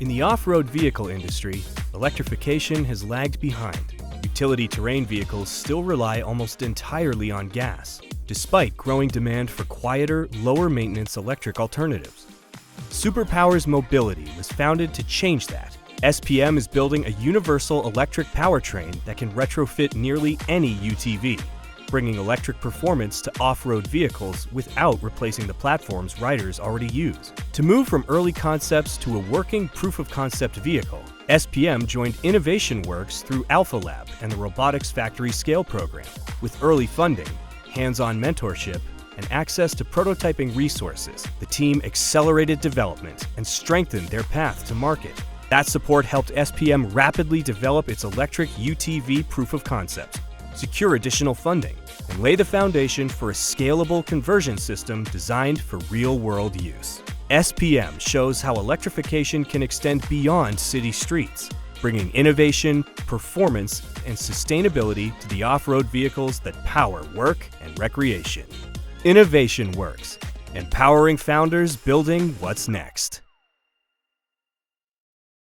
In the off-road vehicle industry, electrification has lagged behind. Utility terrain vehicles still rely almost entirely on gas, despite growing demand for quieter, lower-maintenance electric alternatives. Superpowers Mobility was founded to change that. SPM is building a universal electric powertrain that can retrofit nearly any UTV, bringing electric performance to off-road vehicles without replacing the platforms riders already use. To move from early concepts to a working proof-of-concept vehicle, SPM joined Innovation Works through Alpha Lab and the Robotics Factory Scale program. With early funding, hands-on mentorship, and access to prototyping resources, the team accelerated development and strengthened their path to market. That support helped SPM rapidly develop its electric UTV proof of concept, secure additional funding, and lay the foundation for a scalable conversion system designed for real-world use. SPM shows how electrification can extend beyond city streets, bringing innovation, performance, and sustainability to the off-road vehicles that power work and recreation. Innovation Works, empowering founders building what's next.